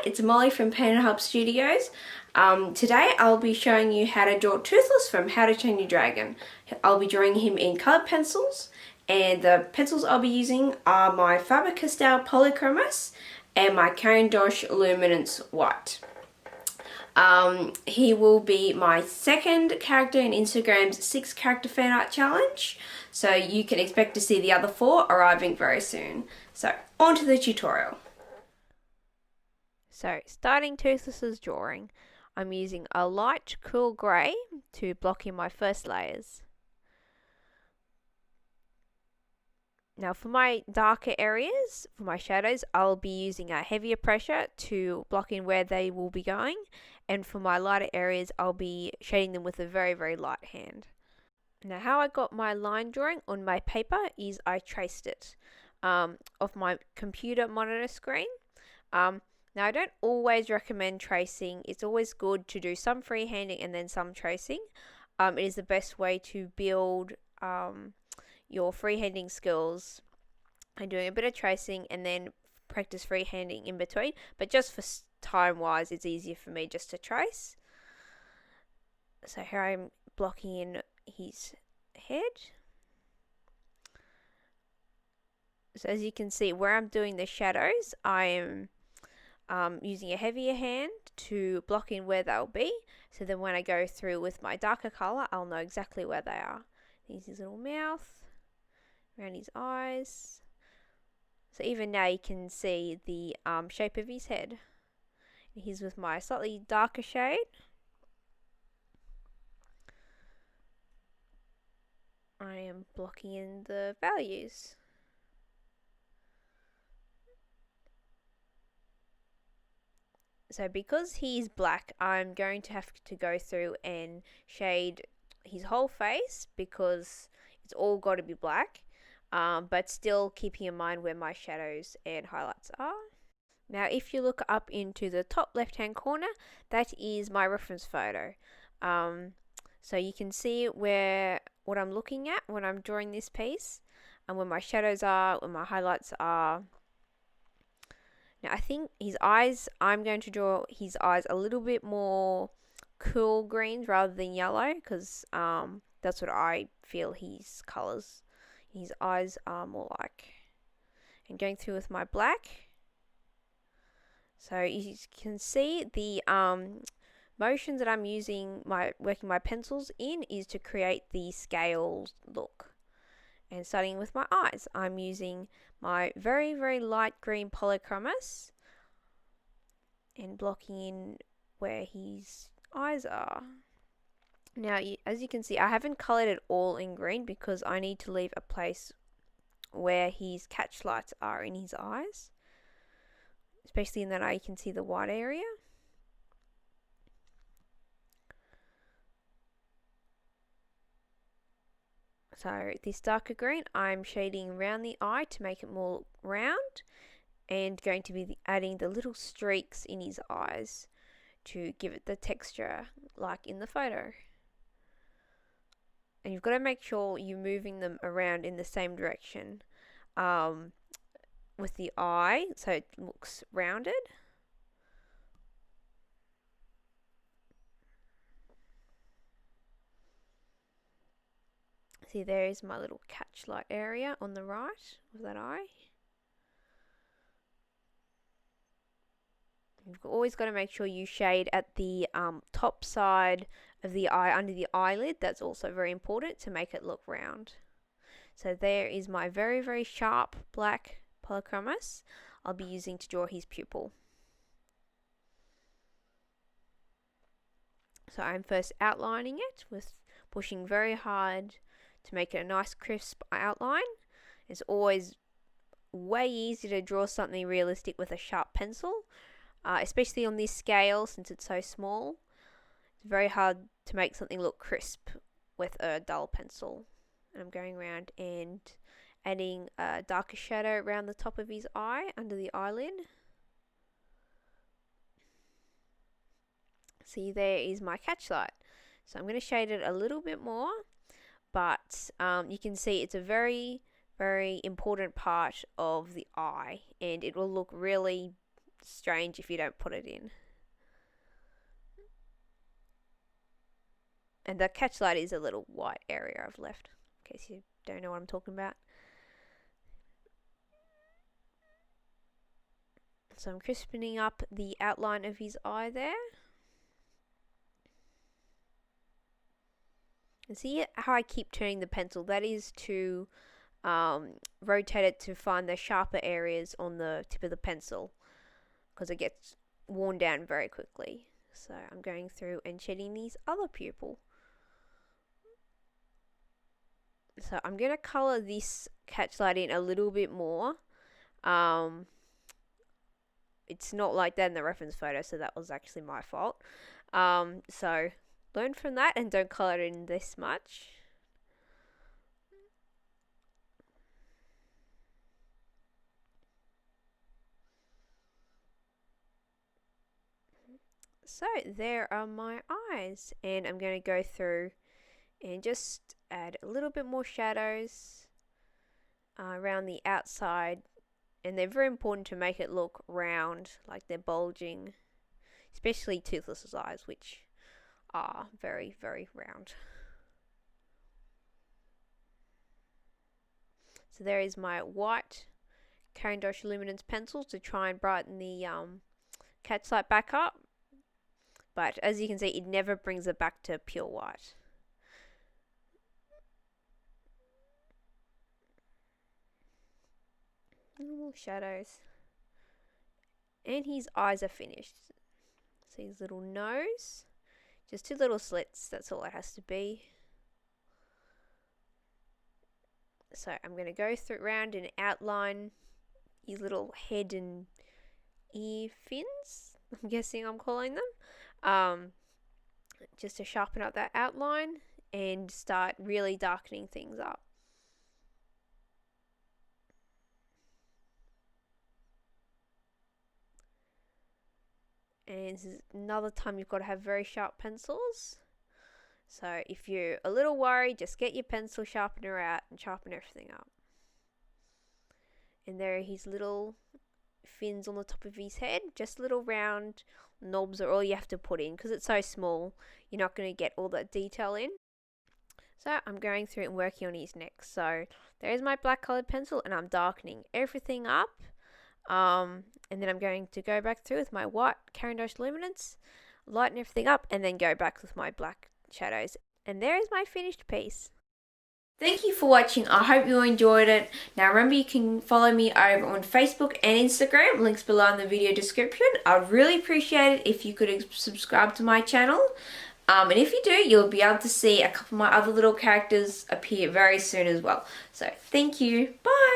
it's Molly from Pen and Hub Studios. Today I'll be showing you how to draw Toothless from How to Train Your Dragon. I'll be drawing him in coloured pencils, and the pencils I'll be using are my Faber-Castell Polychromos and my Caran d'Ache Luminance White. He will be my second character in Instagram's 6-character fan art challenge, so you can expect to see the other 4 arriving very soon. So, on to the tutorial. So, starting Toothless's drawing, I'm using a light cool grey to block in my first layers. Now for my darker areas, for my shadows, I'll be using a heavier pressure to block in where they will be going, and for my lighter areas, I'll be shading them with a very, very light hand. Now how I got my line drawing on my paper is I traced it off my computer monitor screen. Now I don't always recommend tracing. It's always good to do some freehanding and then some tracing. It is the best way to build your freehanding skills and doing a bit of tracing and then practice freehanding in between. But just for time wise, it's easier for me just to trace. So here I'm blocking in his head. So as you can see, where I'm doing the shadows, I am using a heavier hand to block in where they'll be, so then when I go through with my darker colour, I'll know exactly where they are. Here's his little mouth, around his eyes. So even now you can see the shape of his head. Here's with my slightly darker shade. I am blocking in the values. So because he's black, I'm going to have to go through and shade his whole face because it's all got to be black, but still keeping in mind where my shadows and highlights are. Now if you look up into the top left hand corner, that is my reference photo. So you can see what I'm looking at when I'm drawing this piece and where my shadows are, where my highlights are. Now I think his eyes, I'm going to draw his eyes a little bit more cool greens rather than yellow because that's what I feel his colours, his eyes are more like. And going through with my black. So you can see the motions that I'm using, working my pencils in, is to create the scale look. And starting with my eyes, I'm using my very, very light green Polychromos and blocking in where his eyes are. Now, as you can see, I haven't coloured it all in green because I need to leave a place where his catch lights are in his eyes, especially in that eye you can see the white area. So this darker green, I'm shading around the eye to make it more round, and going to be adding the little streaks in his eyes to give it the texture like in the photo. And you've got to make sure you're moving them around in the same direction with the eye so it looks rounded. See, there is my little catch light area on the right of that eye. You've always got to make sure you shade at the top side of the eye under the eyelid. That's also very important to make it look round. So there is my very, very sharp black Polychromos I'll be using to draw his pupil. So I'm first outlining it with pushing very hard to make it a nice crisp outline. It's always way easier to draw something realistic with a sharp pencil, especially on this scale since it's so small. It's very hard to make something look crisp with a dull pencil. And I'm going around and adding a darker shadow around the top of his eye under the eyelid. See, there is my catch light. So I'm going to shade it a little bit more, but you can see it's a very, very important part of the eye, and it will look really strange if you don't put it in. And the catch light is a little white area I've left, in case you don't know what I'm talking about. So I'm crispening up the outline of his eye there. And see how I keep turning the pencil? That is to rotate it to find the sharper areas on the tip of the pencil, because it gets worn down very quickly. So I'm going through and shading these other pupil. So I'm going to colour this catch light in a little bit more. It's not like that in the reference photo, so that was actually my fault. So learn from that and don't colour it in this much. So there are my eyes, and I'm going to go through and just add a little bit more shadows around the outside, and they're very important to make it look round, like they're bulging, especially Toothless's eyes, which are very, very round. So there is my white Caran d'Ache Luminance pencil to try and brighten the catch light back up. But as you can see, it never brings it back to pure white. Little shadows. And his eyes are finished. See his little nose. Just 2 little slits, that's all it has to be. So I'm going to go through around and outline his little head and ear fins, I'm guessing I'm calling them. Just to sharpen up that outline and start really darkening things up. And this is another time you've got to have very sharp pencils. So if you're a little worried, just get your pencil sharpener out and sharpen everything up. And there are his little fins on the top of his head. Just little round knobs are all you have to put in, because it's so small, you're not going to get all that detail in. So I'm going through and working on his neck. So there's my black colored pencil, and I'm darkening everything up. And then I'm going to go back through with my white Caran d'Ache Luminance, lighten everything up, and then go back with my black shadows. And there is my finished piece. Thank you for watching. I hope you enjoyed it. Now remember, you can follow me over on Facebook and Instagram. Links below in the video description. I'd really appreciate it if you could subscribe to my channel. And if you do, you'll be able to see a couple of my other little characters appear very soon as well. So thank you. Bye.